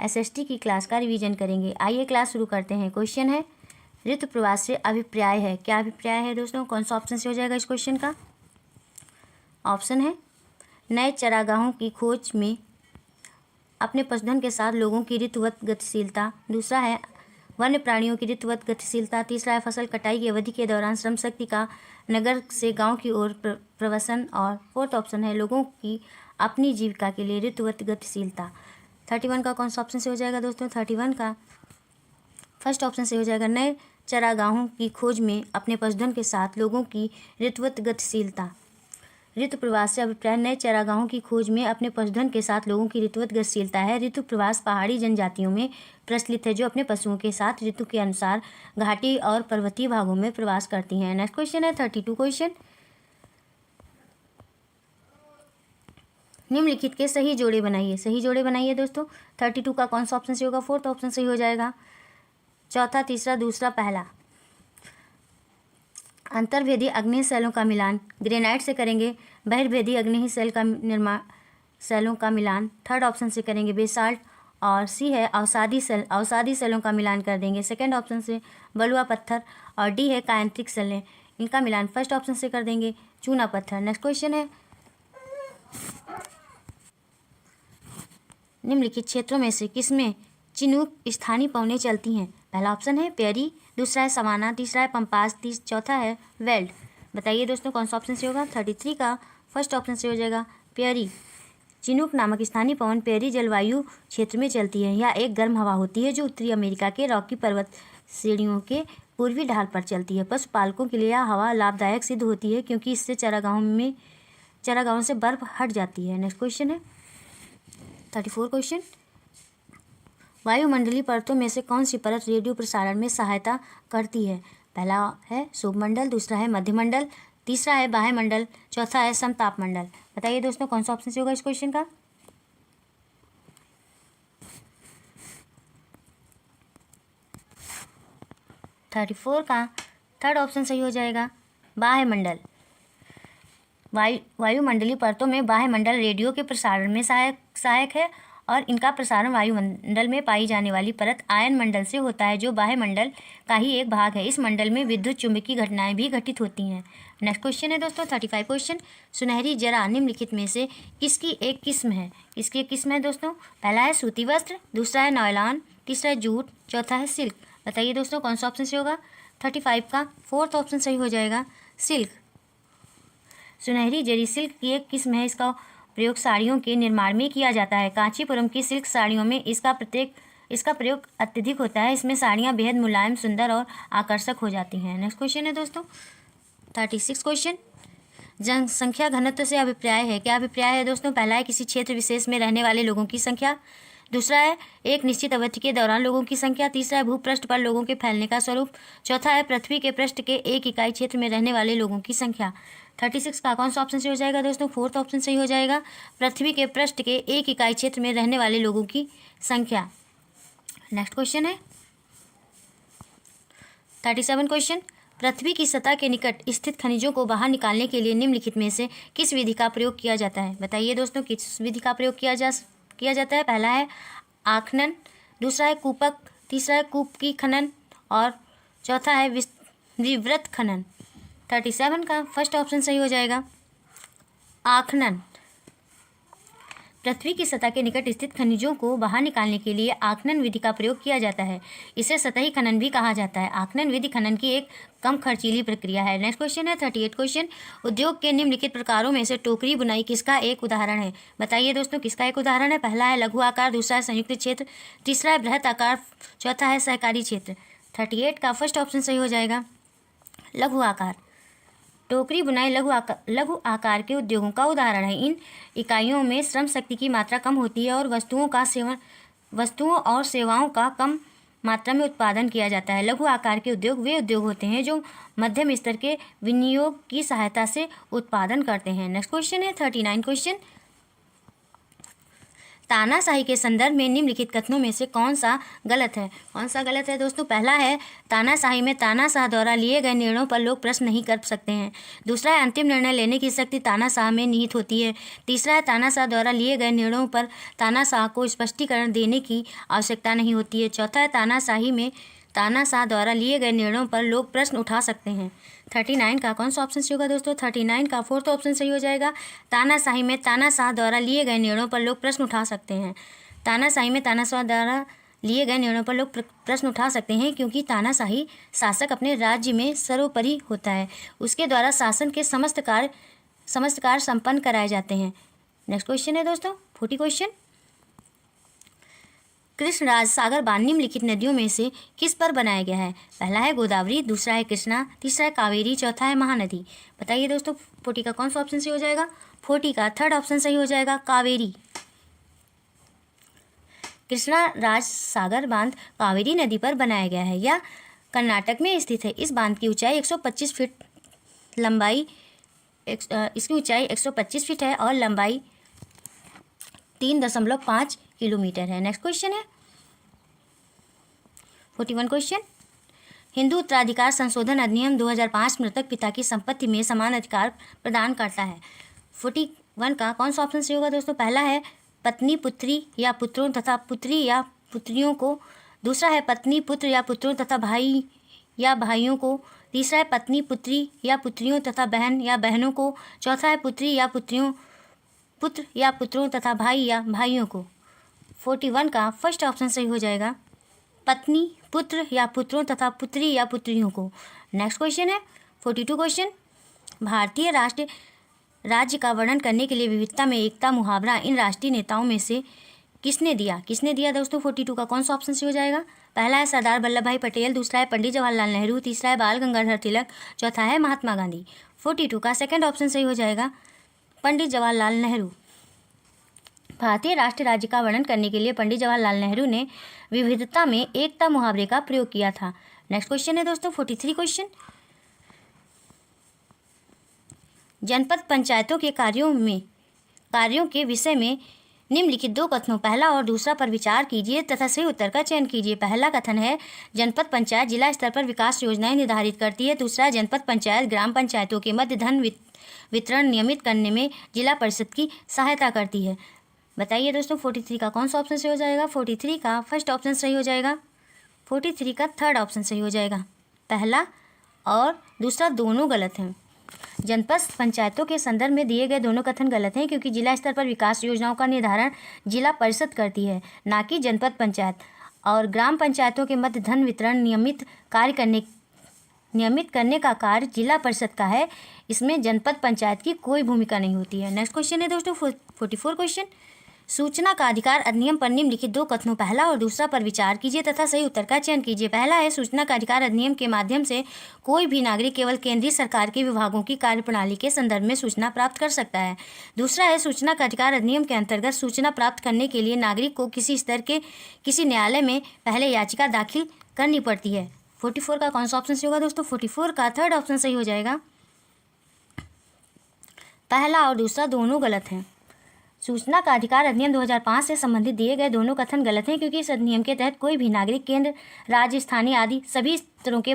SST की class का revision करेंगे। आइए क्लास शुरू करते हैं। क्वेश्चन है ऋतु प्रवास से अभिप्राय है। क्या अभिप्राय है दोस्तों? कौन सा ऑप्शन से हो जाएगा इस क्वेश्चन का? ऑप्शन है नए चारागाहों की खोज में अपने पशुधन के साथ लोगों की ऋतुवत गतिशीलता। दूसरा है वन्य प्राणियों की ऋतुवत गतिशीलता। तीसरा है फसल कटाई की अवधि के दौरान श्रम शक्ति का नगर से गांव की ओर प्रवसन। और फोर्थ ऑप्शन है लोगों की अपनी जीविका के लिए ऋतुवत गतिशीलता। 31 का कौन सा ऑप्शन से हो जाएगा दोस्तों? 31 का फर्स्ट ऑप्शन से हो जाएगा नए चारागाहों की खोज में अपने पशुधन के साथ लोगों की ऋतुवत गतिशीलता। ऋतु प्रवास से अभिप्राय नए चारागाहों की खोज में अपने पशुधन के साथ लोगों की ऋतुवत गतिशीलता है। ऋतु प्रवास पहाड़ी जनजातियों में प्रचलित है जो अपने पशुओं के साथ ऋतु के अनुसार घाटी और पर्वतीय भागों में प्रवास करती हैं। नेक्स्ट क्वेश्चन है 32 क्वेश्चन। निम्नलिखित के सही जोड़े बनाइए। सही जोड़े बनाइए दोस्तों। 32 का कौन सा ऑप्शन से होगा? फोर्थ ऑप्शन सही हो जाएगा। चौथा, तीसरा, दूसरा, पहला। अंतर्भेदी अग्नि सेलों का मिलान ग्रेनाइट से करेंगे। बहिर्भेदी अग्नि सेल का निर्माण सेलों का मिलान थर्ड ऑप्शन से करेंगे बेसाल्ट। और सी है अवसादी सेलों का मिलान कर देंगे सेकंड ऑप्शन से बलुआ पत्थर। और डी है कायांत्रिक सेलें, इनका मिलान फर्स्ट ऑप्शन से कर देंगे चूना पत्थर। नेक्स्ट क्वेश्चन है निम्नलिखित क्षेत्रों में से किसमें चिनूक स्थानीय पौने चलती हैं? पहला ऑप्शन है पेरी, दूसरा है सवाना, तीसरा है पंपास, चौथा है वेल्ड। बताइए दोस्तों कौन सा ऑप्शन से होगा? 33 का फर्स्ट ऑप्शन से हो जाएगा पेरी। चिनूक नामक स्थानीय पवन पेरी जलवायु क्षेत्र में चलती है। यह एक गर्म हवा होती है जो उत्तरी अमेरिका के रॉकी पर्वत श्रेणियों के पूर्वी ढाल पर चलती है। पशुपालकों के लिए यह हवा लाभदायक सिद्ध होती है क्योंकि इससे चारागाहों से बर्फ हट जाती है। नेक्स्ट क्वेश्चन है 34 क्वेश्चन। वायुमंडलीय परतों में से कौन सी परत रेडियो प्रसारण में सहायता करती है? पहला है शुभमंडल, दूसरा है मध्यमंडल, तीसरा है बाह्यमंडल, चौथा है समतापमंडल। बताइए दोस्तों कौन सा ऑप्शन से होगा इस क्वेश्चन का? थर्टी 34 का थर्ड ऑप्शन सही हो जाएगा बाह्यमंडल। वायुमंडलीय परतों में बाह्यमंडल रेडियो के प्रसारण में सहायक है और इनका प्रसारण वायुमंडल में पाई जाने वाली परत आयन मंडल से होता है जो बाह्यमंडल का ही एक भाग है। इस मंडल में विद्युत चुंबकीय घटनाएं भी घटित होती हैं। नेक्स्ट क्वेश्चन है दोस्तों 35 क्वेश्चन। सुनहरी जरा निम्नलिखित में से किसकी एक किस्म है? किसकी एक किस्म है दोस्तों? पहला है सूती वस्त्र, दूसरा है नॉयलॉन, तीसरा है जूट, चौथा है सिल्क। बताइए दोस्तों कौन सा ऑप्शन से होगा? 35 का फोर्थ ऑप्शन सही हो जाएगा सिल्क। सुनहरी जरी सिल्क की एक किस्म है। इसका प्रयोग साड़ियों के निर्माण में किया जाता है। कांचीपुरम की सिल्क साड़ियों में इसका प्रयोग अत्यधिक होता है। इसमें साड़ियाँ बेहद मुलायम, सुंदर और आकर्षक हो जाती हैं। नेक्स्ट क्वेश्चन है दोस्तों 36 क्वेश्चन। जनसंख्या घनत्व से अभिप्राय है। क्या अभिप्राय है दोस्तों? पहला है किसी क्षेत्र विशेष में रहने वाले लोगों की संख्या, दूसरा है एक निश्चित अवधि के दौरान लोगों की संख्या, तीसरा है भूपृष्ठ पर लोगों के फैलने का स्वरूप, चौथा है पृथ्वी के पृष्ठ के एक इकाई क्षेत्र में रहने वाले लोगों की संख्या। 36 का कौन सा ऑप्शन से हो जाएगा दोस्तों? फोर्थ ऑप्शन सही हो जाएगा पृथ्वी के पृष्ठ के एक इकाई क्षेत्र में रहने वाले लोगों की संख्या। नेक्स्ट क्वेश्चन है 37 क्वेश्चन। पृथ्वी की सतह के निकट स्थित खनिजों को बाहर निकालने के लिए निम्नलिखित में से किस विधि का प्रयोग किया जाता है? बताइए दोस्तों किस विधि का प्रयोग किया जाता है? पहला है आखनन, दूसरा है कूपक, तीसरा है कूप की खनन और चौथा है विवृत खनन। 37 का फर्स्ट ऑप्शन सही हो जाएगा आखनन। पृथ्वी की सतह के निकट स्थित खनिजों को बाहर निकालने के लिए आखनन विधि का प्रयोग किया जाता है। इसे सतही खनन भी कहा जाता है। आखनन विधि खनन की एक कम खर्चीली प्रक्रिया है। नेक्स्ट क्वेश्चन है 38 क्वेश्चन। उद्योग के निम्नलिखित प्रकारों में से टोकरी बुनाई किसका एक उदाहरण है? बताइए दोस्तों किसका एक उदाहरण है? पहला है लघु आकार, दूसरा है संयुक्त क्षेत्र, तीसरा है बृहत आकार, चौथा है सहकारी क्षेत्र। 38 का फर्स्ट ऑप्शन सही हो जाएगा लघु आकार। टोकरी बुनाई लघु आकार के उद्योगों का उदाहरण है। इन इकाइयों में श्रम शक्ति की मात्रा कम होती है और वस्तुओं और सेवाओं का कम मात्रा में उत्पादन किया जाता है। लघु आकार के उद्योग वे उद्योग होते हैं जो मध्यम स्तर के विनियोग की सहायता से उत्पादन करते हैं। नेक्स्ट क्वेश्चन है 39 क्वेश्चन। तानाशाही के संदर्भ में निम्नलिखित कथनों में से कौन सा गलत है? कौन सा गलत है दोस्तों? पहला है तानाशाही में तानाशाह द्वारा लिए गए निर्णयों पर लोग प्रश्न नहीं कर सकते हैं। दूसरा है अंतिम निर्णय लेने की शक्ति तानाशाह में निहित होती है। तीसरा है तानाशाह द्वारा लिए गए निर्णयों पर तानाशाह को स्पष्टीकरण देने की आवश्यकता नहीं होती है। चौथा है तानाशाही में तानाशाह द्वारा लिए गए निर्णयों पर लोग प्रश्न उठा सकते हैं। 39 का कौन सा ऑप्शन सही होगा दोस्तों? 39 का फोर्थ ऑप्शन सही हो जाएगा। तानाशाही में तानाशाह द्वारा लिए गए निर्णयों पर लोग प्रश्न उठा सकते हैं। तानाशाही में तानाशाह द्वारा लिए गए निर्णयों पर लोग प्रश्न उठा सकते हैं क्योंकि तानाशाही शासक अपने राज्य में सर्वोपरि होता है। उसके द्वारा शासन के समस्त कार्य संपन्न कराए जाते हैं। नेक्स्ट क्वेश्चन है दोस्तों 40 क्वेश्चन। कृष्णराज सागर बांध निम्नलिखित नदियों में से किस पर बनाया गया है? पहला है गोदावरी, दूसरा है कृष्णा, तीसरा है कावेरी, चौथा है महानदी। बताइए दोस्तों 40 का कौन सा ऑप्शन सही हो जाएगा? 40 का थर्ड ऑप्शन सही हो जाएगा, कावेरी। कृष्णराज सागर बांध कावेरी नदी पर बनाया गया है। यह कर्नाटक में स्थित है। इस बांध की ऊंचाई 125 फीट लंबाई इसकी ऊंचाई 125 फीट है और लंबाई 3.5 किलोमीटर है। नेक्स्ट क्वेश्चन है 41 क्वेश्चन। हिंदू उत्तराधिकार संशोधन अधिनियम 2005 मृतक पिता की संपत्ति में समान अधिकार प्रदान करता है। 41 का कौन सा ऑप्शन सही होगा दोस्तों? पहला है पत्नी पुत्री या पुत्रों तथा पुत्री या पुत्रियों को। दूसरा है पत्नी पुत्र या पुत्रों तथा भाई या भाइयों को। तीसरा है पत्नी पुत्री या पुत्रियों तथा बहन या बहनों को। चौथा है पुत्री या पुत्र या पुत्रों तथा भाई या भाइयों को। 41 का फर्स्ट ऑप्शन सही हो जाएगा, पत्नी पुत्र या पुत्रों तथा पुत्री या पुत्रियों को। नेक्स्ट क्वेश्चन है 42 क्वेश्चन। भारतीय राज्य का वर्णन करने के लिए विविधता में एकता मुहावरा इन राष्ट्रीय नेताओं में से किसने दिया दोस्तों? 42 का कौन सा ऑप्शन सही हो जाएगा? पहला है सरदार वल्लभ भाई पटेल, दूसरा है पंडित जवाहरलाल नेहरू, तीसरा है बाल गंगाधर तिलक, चौथा है महात्मा गांधी। 42 का सेकंड ऑप्शन सही हो जाएगा, पंडित जवाहरलाल नेहरू। भारतीय राष्ट्रीय राज्य का वर्णन करने के लिए पंडित जवाहरलाल नेहरू ने विविधता में एकता मुहावरे का प्रयोग किया था। नेक्स्ट क्वेश्चन है दोस्तों 43 क्वेश्चन। जनपद पंचायतों के कार्यों के विषय में निम्नलिखित दो कथनों पहला और दूसरा पर विचार कीजिए तथा सही उत्तर का चयन कीजिए। पहला कथन है जनपद पंचायत जिला स्तर पर विकास योजनाएं निर्धारित करती है। दूसरा, जनपद पंचायत ग्राम पंचायतों के मध्य धन वितरण नियमित करने में जिला परिषद की सहायता करती है। बताइए दोस्तों 43 का कौन सा ऑप्शन सही हो जाएगा? 43 का फर्स्ट ऑप्शन सही हो जाएगा। 43 का थर्ड ऑप्शन सही हो जाएगा। पहला और दूसरा दोनों गलत हैं। जनपद पंचायतों के संदर्भ में दिए गए दोनों कथन गलत हैं क्योंकि जिला स्तर पर विकास योजनाओं का निर्धारण जिला परिषद करती है, ना कि जनपद पंचायत। और ग्राम पंचायतों के मध्य धन वितरण नियमित करने का कार्य जिला परिषद का है। इसमें जनपद पंचायत की कोई भूमिका नहीं होती है। नेक्स्ट क्वेश्चन है दोस्तों 44 क्वेश्चन। सूचना का अधिकार अधिनियम पर निम्नलिखित दो कथनों पहला और दूसरा पर विचार कीजिए तथा सही उत्तर का चयन कीजिए। पहला है सूचना का अधिकार अधिनियम के माध्यम से कोई भी नागरिक केवल केंद्रीय सरकार के विभागों की कार्यप्रणाली के संदर्भ में सूचना प्राप्त कर सकता है। दूसरा है सूचना का अधिकार अधिनियम के अंतर्गत सूचना प्राप्त करने के लिए नागरिक को किसी स्तर के किसी न्यायालय में पहले याचिका दाखिल करनी पड़ती है। 44 का कौन सा ऑप्शन सही होगा दोस्तों? 44 का थर्ड ऑप्शन सही हो जाएगा। पहला और दूसरा दोनों गलत हैं। सूचना का अधिकार अधिनियम 2005 से संबंधित दिए गए दोनों कथन गलत हैं क्योंकि इस अधिनियम के तहत कोई भी नागरिक केंद्र, राज्य, स्थानीय आदि सभी स्तरों के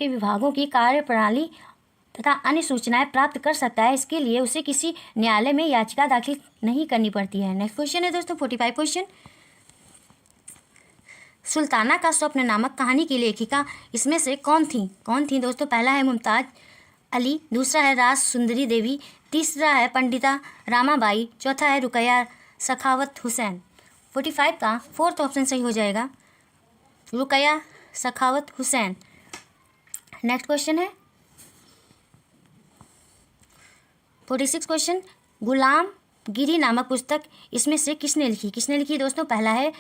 विभागों की कार्यप्रणाली तथा अन्य सूचनाएं प्राप्त कर सकता है। इसके लिए उसे किसी न्यायालय में याचिका दाखिल नहीं करनी पड़ती है। नेक्स्ट क्वेश्चन है दोस्तों 45 क्वेश्चन। सुल्ताना का स्वप्न नामक कहानी की लेखिका इसमें से कौन थी दोस्तों? पहला है मुमताज अली, दूसरा है राज सुंदरी देवी, तीसरा है पंडिता रामाबाई, चौथा है रुकैया सखावत हुसैन। 45 का फोर्थ ऑप्शन सही हो जाएगा, रुकैया सखावत हुसैन। नेक्स्ट क्वेश्चन है 46 क्वेश्चन। गुलाम गिरी नामक पुस्तक इसमें से किसने लिखी दोस्तों? पहला है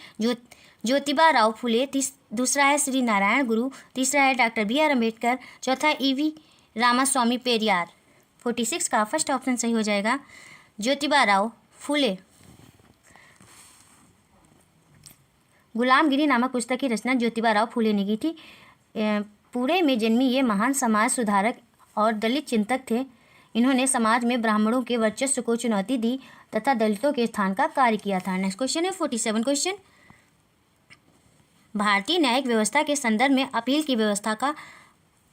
ज्योतिबा राव फुले, दूसरा है श्री नारायण गुरु, तीसरा है डॉक्टर BR अम्बेडकर, चौथा EV रामास्वामी पेरियार। 46 का फर्स्ट ऑप्शन सही हो जाएगा, ज्योतिबा राव फुले। गुलामगिरी नामक पुस्तक की रचना ज्योतिबा राव फुले ने की थी। पुणे में जन्मी ये महान समाज सुधारक और दलित चिंतक थे। इन्होंने समाज में ब्राह्मणों के वर्चस्व को चुनौती दी तथा दलितों के स्थान का कार्य किया था। नेक्स्ट क्वेश्चन है 47 क्वेश्चन। भारतीय न्यायिक व्यवस्था के संदर्भ में अपील की व्यवस्था का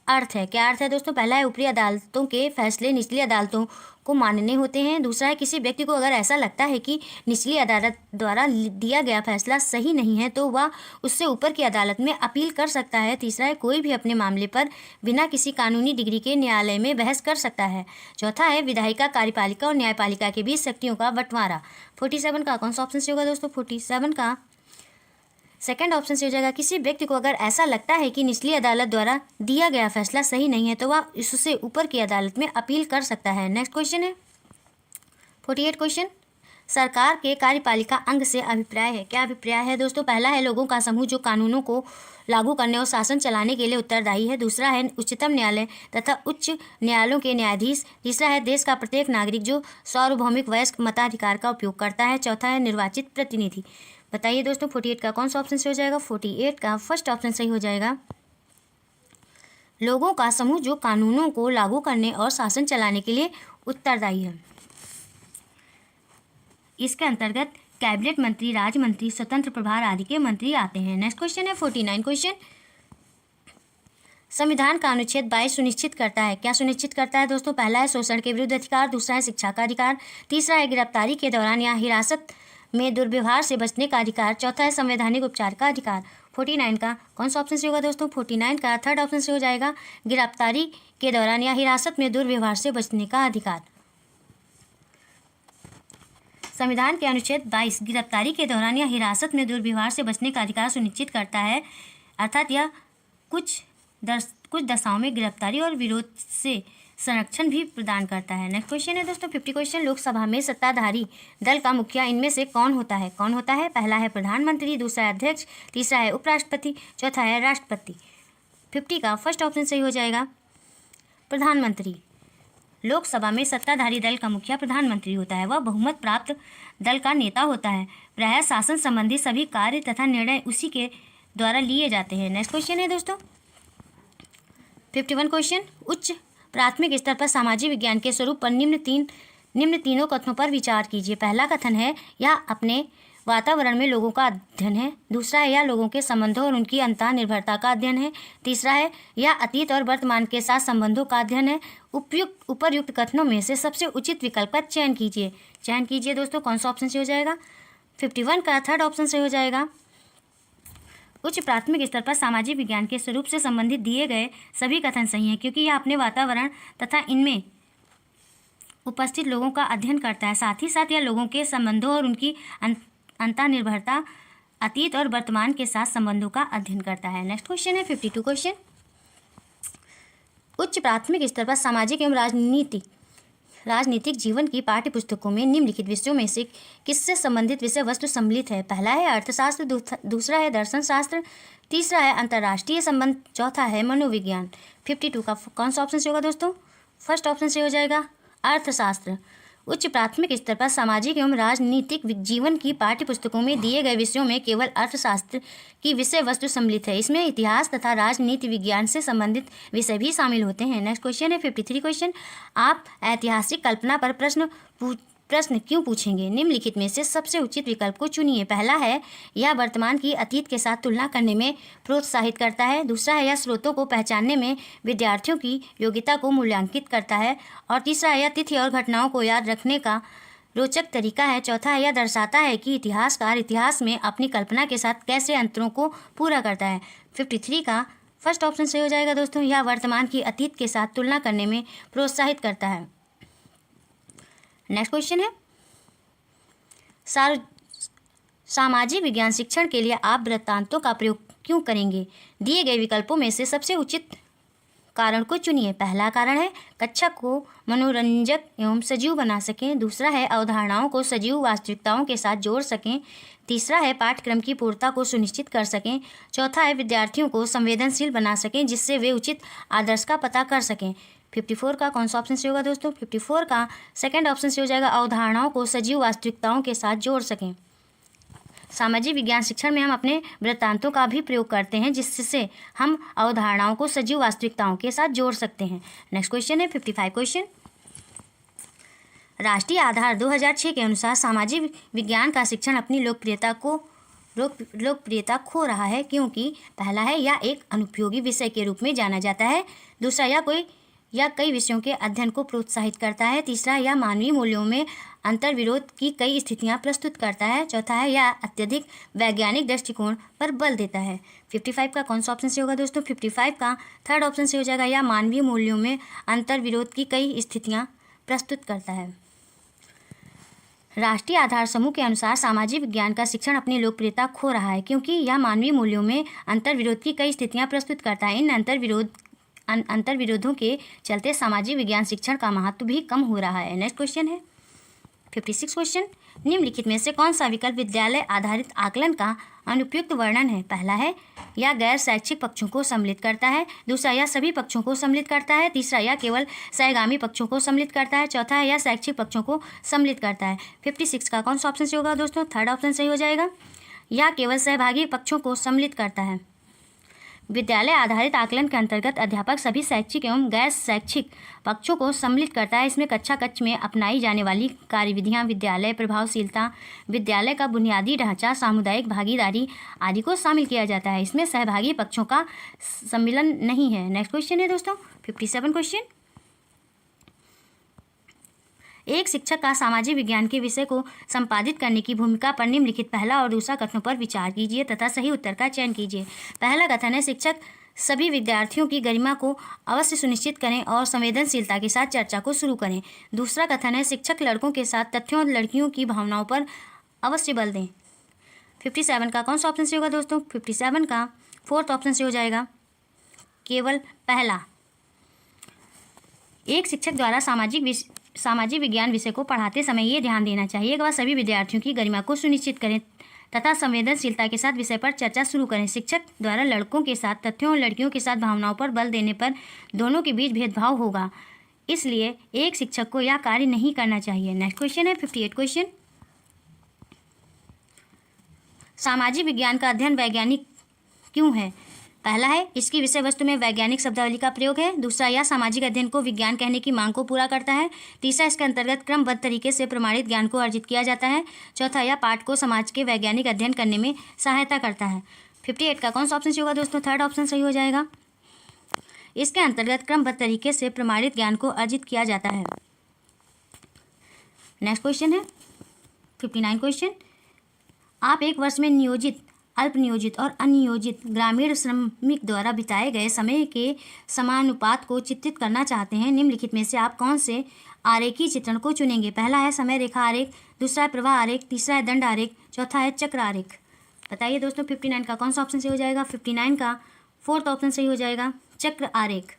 अर्थ है। क्या अर्थ है दोस्तों? पहला है ऊपरी अदालतों के फैसले निचली अदालतों को मानने होते हैं। दूसरा है किसी व्यक्ति को अगर ऐसा लगता है कि निचली अदालत द्वारा दिया गया फैसला सही नहीं है तो वह उससे ऊपर की अदालत में अपील कर सकता है। तीसरा है कोई भी अपने मामले पर बिना किसी कानूनी डिग्री के न्यायालय में बहस कर सकता है। चौथा है विधायिका, कार्यपालिका और न्यायपालिका के बीच शक्तियों का बंटवारा। 47 का कौन सा ऑप्शन से होगा दोस्तों? 47 का सेकंड ऑप्शन से हो जाएगा। किसी व्यक्ति को अगर ऐसा लगता है कि निचली अदालत द्वारा दिया गया फैसला सही नहीं है तो वह इससे ऊपर की अदालत में अपील कर सकता है। नेक्स्ट क्वेश्चन है 48 क्वेश्चन। सरकार के कार्यपालिका अंग से अभिप्राय है। क्या अभिप्राय है दोस्तों? पहला है लोगों का समूह जो कानूनों को लागू करने और शासन चलाने के लिए उत्तरदायी है। दूसरा है उच्चतम न्यायालय तथा उच्च न्यायालयों के न्यायाधीश। तीसरा है देश का प्रत्येक नागरिक जो सार्वभौमिक वयस्क मताधिकार का उपयोग करता है। चौथा है निर्वाचित प्रतिनिधि। बताइए दोस्तों 48 का कौन सा ऑप्शन सही हो जाएगा? 48 का फर्स्ट ऑप्शन सही हो जाएगा। लोगों का समूह जो कानूनों को लागू करने और शासन चलाने के लिए उत्तरदायी है। इसके अंतर्गत कैबिनेट मंत्री, राज्य मंत्री, स्वतंत्र प्रभार आदि के मंत्री आते हैं। नेक्स्ट क्वेश्चन है 49 क्वेश्चन। संविधान का अनुच्छेद 22 सुनिश्चित करता है। क्या सुनिश्चित करता है दोस्तों? पहला है शोषण के विरुद्ध अधिकार। दूसरा है शिक्षा का अधिकार। तीसरा है गिरफ्तारी के दौरान या हिरासत में दुर्व्यवहार से बचने का अधिकार। चौथा है संवैधानिक उपचार का अधिकार। 49 का कौन सा ऑप्शन से होगा दोस्तों? 49 का थर्ड ऑप्शन से हो जाएगा। गिरफ्तारी के दौरान या हिरासत में दुर्व्यवहार से बचने का अधिकार। संविधान के अनुच्छेद 22 गिरफ्तारी के दौरान या हिरासत में दुर्व्यवहार से बचने का अधिकार सुनिश्चित करता है, अर्थात यह कुछ दशाओं में गिरफ्तारी और विरोध से संरक्षण भी प्रदान करता है। नेक्स्ट क्वेश्चन है दोस्तों 50 क्वेश्चन। लोकसभा में सत्ताधारी दल का मुखिया इनमें से कौन होता है? कौन होता है? पहला है प्रधानमंत्री, दूसरा है अध्यक्ष, तीसरा है उपराष्ट्रपति, चौथा है राष्ट्रपति। 50 का फर्स्ट ऑप्शन सही हो जाएगा प्रधानमंत्री। लोकसभा में सत्ताधारी दल का मुखिया प्रधानमंत्री होता है। वह बहुमत प्राप्त दल का नेता होता है। प्रायः शासन संबंधी सभी कार्य तथा निर्णय उसी के द्वारा लिए जाते हैं। नेक्स्ट क्वेश्चन है दोस्तों 51 क्वेश्चन। उच्च प्राथमिक स्तर पर सामाजिक विज्ञान के स्वरूप पर निम्न तीनों कथनों पर विचार कीजिए। पहला कथन है यह अपने वातावरण में लोगों का अध्ययन है। दूसरा है यह लोगों के संबंधों और उनकी अंतर्निर्भरता का अध्ययन है। तीसरा है यह अतीत और वर्तमान के साथ संबंधों का अध्ययन है। उपर्युक्त कथनों में से सबसे उचित विकल्प का चयन कीजिए दोस्तों। कौन सा ऑप्शन से हो जाएगा? 51 का थर्ड ऑप्शन से हो जाएगा। उच्च प्राथमिक स्तर पर सामाजिक विज्ञान के स्वरूप से संबंधित दिए गए सभी कथन सही हैं, क्योंकि यह अपने वातावरण तथा इनमें उपस्थित लोगों का अध्ययन करता है। साथ ही साथ यह लोगों के संबंधों और उनकी अंतर्निर्भरता, अतीत और वर्तमान के साथ संबंधों का अध्ययन करता है। नेक्स्ट क्वेश्चन है 52 क्वेश्चन। उच्च प्राथमिक स्तर पर सामाजिक एवं राजनीतिक जीवन की पाठ्य पुस्तकों में निम्नलिखित विषयों में से किससे संबंधित विषय वस्तु सम्मिलित है? पहला है अर्थशास्त्र, दूसरा है दर्शन शास्त्र, तीसरा है अंतर्राष्ट्रीय संबंध, चौथा है मनोविज्ञान। 52 का कौन सा ऑप्शन से होगा दोस्तों? फर्स्ट ऑप्शन से हो जाएगा अर्थशास्त्र। उच्च प्राथमिक स्तर पर सामाजिक एवं राजनीतिक जीवन की पाठ्य पुस्तकों में दिए गए विषयों में केवल अर्थशास्त्र की विषय वस्तु सम्मिलित है। इसमें इतिहास तथा राजनीति विज्ञान से संबंधित विषय भी शामिल होते हैं। नेक्स्ट क्वेश्चन है 53 क्वेश्चन। आप ऐतिहासिक कल्पना पर प्रश्न क्यों पूछेंगे? निम्नलिखित में से सबसे उचित विकल्प को चुनिए। पहला है यह वर्तमान की अतीत के साथ तुलना करने में प्रोत्साहित करता है। दूसरा है यह स्रोतों को पहचानने में विद्यार्थियों की योग्यता को मूल्यांकित करता है। और तीसरा है यह तिथि और घटनाओं को याद रखने का रोचक तरीका है। चौथा है यह दर्शाता है कि इतिहासकार इतिहास में अपनी कल्पना के साथ कैसे अंतरों को पूरा करता है। 53 का फर्स्ट ऑप्शन सही हो जाएगा दोस्तों। यह वर्तमान की अतीत के साथ तुलना करने में प्रोत्साहित करता है। नेक्स्ट क्वेश्चन है सामाजिक विज्ञान शिक्षण के लिए आप वृत्तांतों का प्रयोग क्यों करेंगे? दिए गए विकल्पों में से सबसे उचित कारण को चुनिए। पहला कारण है कक्षा को मनोरंजक एवं सजीव बना सकें। दूसरा है अवधारणाओं को सजीव वास्तविकताओं के साथ जोड़ सकें। तीसरा है पाठ्यक्रम की पूर्णता को सुनिश्चित कर सकें। चौथा है विद्यार्थियों को संवेदनशील बना सकें जिससे वे उचित आदर्श का पता कर सकें। 54 का कौन सा ऑप्शन से होगा दोस्तों? 54 का सेकंड ऑप्शन से हो जाएगा अवधारणाओं को सजीव वास्तविकताओं के साथ जोड़ सकें। सामाजिक विज्ञान शिक्षण में हम अपने वृत्तांतों का भी प्रयोग करते हैं जिससे हम अवधारणाओं को सजीव वास्तविकताओं के साथ जोड़ सकते हैं। नेक्स्ट क्वेश्चन है 55 क्वेश्चन। राष्ट्रीय आधार 2006 के अनुसार सामाजिक विज्ञान का शिक्षण अपनी लोकप्रियता खो रहा है क्योंकि पहला है यह एक अनुपयोगी विषय के रूप में जाना जाता है, दूसरा यह कई विषयों के अध्ययन को प्रोत्साहित करता है, तीसरा यह मानवीय मूल्यों में अंतर्विरोध की कई स्थितियां प्रस्तुत करता है, चौथा है यह अत्यधिक वैज्ञानिक दृष्टिकोण पर बल देता है। 55 का कौन सा ऑप्शन से होगा दोस्तों? 55 का थर्ड ऑप्शन से हो जाएगा, यह मानवीय मूल्यों में अंतर्विरोध की कई स्थितियां प्रस्तुत करता है। राष्ट्रीय आधार समूह के अनुसार सामाजिक विज्ञान का शिक्षण अपनी लोकप्रियता खो रहा है क्योंकि यह मानवीय मूल्यों में अंतर्विरोध की कई स्थितियां प्रस्तुत करता है। इन अंतर्विरोधों के चलते सामाजिक विज्ञान शिक्षण का महत्व भी कम हो रहा है। नेक्स्ट क्वेश्चन है 56 क्वेश्चन, निम्नलिखित में से कौन सा विकल्प विद्यालय आधारित आकलन का अनुपयुक्त वर्णन है? पहला है यह गैर शैक्षिक पक्षों को सम्मिलित करता है, दूसरा यह सभी पक्षों को सम्मिलित करता है, तीसरा यह केवल सहगामी पक्षों को सम्मिलित करता है, चौथा है यह शैक्षिक पक्षों को सम्मिलित करता है। 56 का कौन सा ऑप्शन से होगा दोस्तों? थर्ड ऑप्शन सही हो जाएगा, यह केवल सहभागी पक्षों को सम्मिलित करता है। विद्यालय आधारित आकलन के अंतर्गत अध्यापक सभी शैक्षिक एवं गैर शैक्षिक पक्षों को सम्मिलित करता है। इसमें कक्षा कक्ष में अपनाई जाने वाली कार्यविधियां, विद्यालय प्रभावशीलता, विद्यालय का बुनियादी ढांचा, सामुदायिक भागीदारी आदि को शामिल किया जाता है। इसमें सहभागी पक्षों का सम्मिलन नहीं है। नेक्स्ट क्वेश्चन है दोस्तों 57 क्वेश्चन, एक शिक्षक का सामाजिक विज्ञान के विषय को संपादित करने की भूमिका पर निम्नलिखित पहला और दूसरा कथनों पर विचार कीजिए तथा सही उत्तर का चयन कीजिए। पहला कथन है शिक्षक सभी विद्यार्थियों की गरिमा को अवश्य सुनिश्चित करें और संवेदनशीलता के साथ चर्चा को शुरू करें। दूसरा कथन है शिक्षक लड़कों के साथ तथ्यों और लड़कियों की भावनाओं पर अवश्य बल दें। 57 का कौन सा ऑप्शन से होगा दोस्तों? 57 का फोर्थ ऑप्शन से हो जाएगा, केवल पहला। एक शिक्षक द्वारा सामाजिक विज्ञान विषय को पढ़ाते समय ये ध्यान देना चाहिए कि वह सभी विद्यार्थियों की गरिमा को सुनिश्चित करें तथा संवेदनशीलता के साथ विषय पर चर्चा शुरू करें। शिक्षक द्वारा लड़कों के साथ तथ्यों और लड़कियों के साथ भावनाओं पर बल देने पर दोनों के बीच भेदभाव होगा, इसलिए एक शिक्षक को यह कार्य नहीं करना चाहिए। नेक्स्ट क्वेश्चन है 58 क्वेश्चन, सामाजिक विज्ञान का अध्ययन वैज्ञानिक क्यों है? पहला है इसकी विषय वस्तु में वैज्ञानिक शब्दावली का प्रयोग है, दूसरा यह सामाजिक अध्ययन को विज्ञान कहने की मांग को पूरा करता है, तीसरा इसके अंतर्गत क्रमबद्ध तरीके से प्रमाणित ज्ञान को अर्जित किया जाता है, चौथा यह पाठ को समाज के वैज्ञानिक अध्ययन करने में सहायता करता है। 58 का कौन सा ऑप्शन सही होगा दोस्तों? थर्ड ऑप्शन सही हो जाएगा, इसके अंतर्गत क्रमबद्ध तरीके से प्रमाणित ज्ञान को अर्जित किया जाता है। नेक्स्ट क्वेश्चन है 59 क्वेश्चन, आप एक वर्ष में नियोजित, अल्प नियोजित और अनियोजित ग्रामीण श्रमिक द्वारा बिताए गए समय के समानुपात को चित्रित करना चाहते हैं। निम्नलिखित में से आप कौन से आरेखीय चित्रण को चुनेंगे? पहला है समय रेखा आरेख, दूसरा है प्रवाह आरेख, तीसरा है दंड आरेख, चौथा है चक्र आरेख। बताइए दोस्तों 59 का कौन सा ऑप्शन सही हो जाएगा? 59 का फोर्थ ऑप्शन सही हो जाएगा, चक्र आरेख।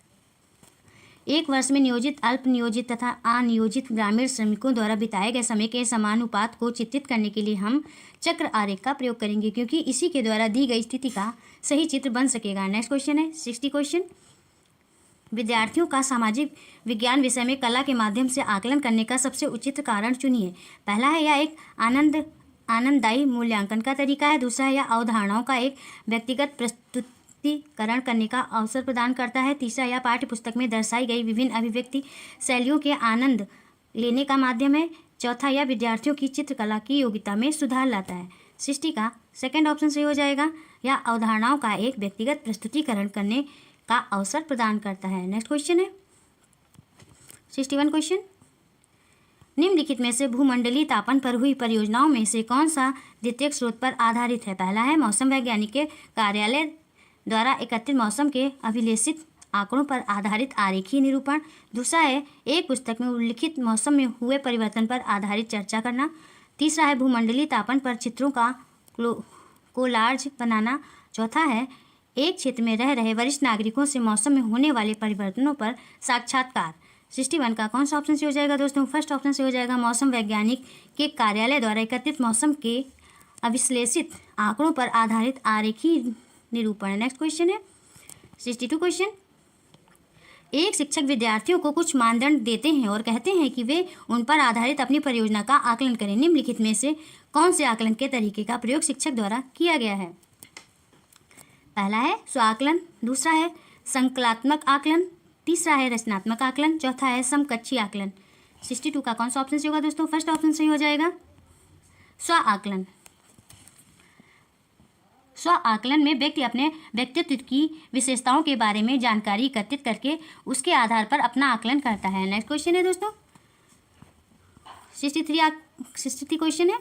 एक वर्ष में नियोजित, अल्प नियोजित तथा अनियोजित ग्रामीण श्रमिकों द्वारा बिताए गए समय के समानुपात को चित्रित करने के लिए हम चक्र आरेख का प्रयोग करेंगे क्योंकि इसी के द्वारा दी गई स्थिति का सही चित्र बन सकेगा। नेक्स्ट क्वेश्चन है 60 क्वेश्चन, विद्यार्थियों का सामाजिक विज्ञान विषय में कला के माध्यम से आकलन करने का सबसे उचित कारण चुनिए। पहला है यह एक आनंददायी मूल्यांकन का तरीका है, दूसरा है यह अवधारणाओं का एक व्यक्तिगत प्रस्तुतिकरण करने का अवसर प्रदान करता है, तीसरा यह पाठ्य पुस्तक में दर्शाई गई विभिन्न अभिव्यक्ति शैलियों के आनंद लेने का माध्यम है, चौथा यह विद्यार्थियों की चित्रकला की योग्यता में सुधार लाता है। 60 का सेकंड ऑप्शन सही हो जाएगा, यह अवधारणाओं का एक व्यक्तिगत प्रस्तुतिकरण करने का अवसर प्रदान करता है। नेक्स्ट क्वेश्चन है 61 क्वेश्चन, निम्नलिखित में से भूमंडलीय तापन पर हुई परियोजनाओं में से कौन सा द्वितीयक स्रोत पर आधारित है? पहला है मौसम वैज्ञानिक के कार्यालय द्वारा एकत्रित मौसम के अभिलेखित आंकड़ों पर आधारित आरेखीय निरूपण, दूसरा है एक पुस्तक में उल्लिखित मौसम में हुए परिवर्तन पर आधारित चर्चा करना, तीसरा है भूमंडलीय तापन पर चित्रों का कोलार्ज बनाना, चौथा है एक क्षेत्र में रह रहे वरिष्ठ नागरिकों से मौसम में होने वाले परिवर्तनों पर साक्षात्कार। 61 का कौन सा ऑप्शन से हो जाएगा दोस्तों? फर्स्ट ऑप्शन से हो जाएगा, मौसम वैज्ञानिक के कार्यालय द्वारा एकत्रित मौसम के अविश्लेषित आंकड़ों पर आधारित आरेखीय निरूपण। नेक्स्ट क्वेश्चन है 62 क्वेश्चन, एक शिक्षक विद्यार्थियों को कुछ मानदंड देते हैं और कहते हैं कि वे उन पर आधारित अपनी परियोजना का आकलन करें। निम्नलिखित में से कौन से आकलन के तरीके का प्रयोग शिक्षक द्वारा किया गया है? पहला है स्वाकलन, दूसरा है संकलात्मक आकलन, तीसरा है रचनात्मक आकलन, चौथा है समकक्षी आकलन। 62 का कौन सा ऑप्शन सही होगा दोस्तों? फर्स्ट ऑप्शन सही हो जाएगा, स्व आकलन। स्व आकलन में व्यक्ति अपने व्यक्तित्व की विशेषताओं के बारे में जानकारी एकत्रित करके उसके आधार पर अपना आकलन करता है। नेक्स्ट क्वेश्चन है दोस्तों 63 क्वेश्चन है,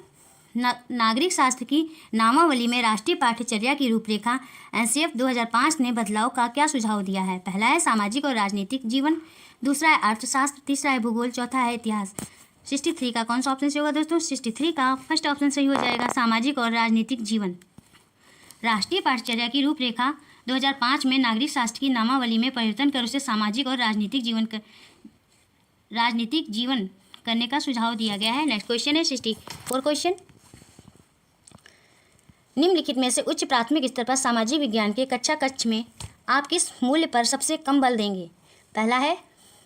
नागरिक शास्त्र की नामावली में राष्ट्रीय पाठ्यचर्या की रूपरेखा एनसीएफ 2005 ने बदलाव का क्या सुझाव दिया है? पहला है सामाजिक और राजनीतिक जीवन, दूसरा है अर्थशास्त्र, तीसरा है भूगोल, चौथा है इतिहास। 63 का कौन सा ऑप्शन सही होगा दोस्तों? 63 का फर्स्ट ऑप्शन सही हो जाएगा, सामाजिक और राजनीतिक जीवन। राष्ट्रीय पाठ्यचर्या की रूपरेखा 2005 में नागरिक शास्त्र की नामावली में परिवर्तन कर उसे सामाजिक और राजनीतिक जीवन करने का सुझाव दिया गया है। नेक्स्ट क्वेश्चन है 64 क्वेश्चन, निम्नलिखित में से उच्च प्राथमिक स्तर पर सामाजिक विज्ञान के कक्ष में आप किस मूल्य पर सबसे कम बल देंगे? पहला है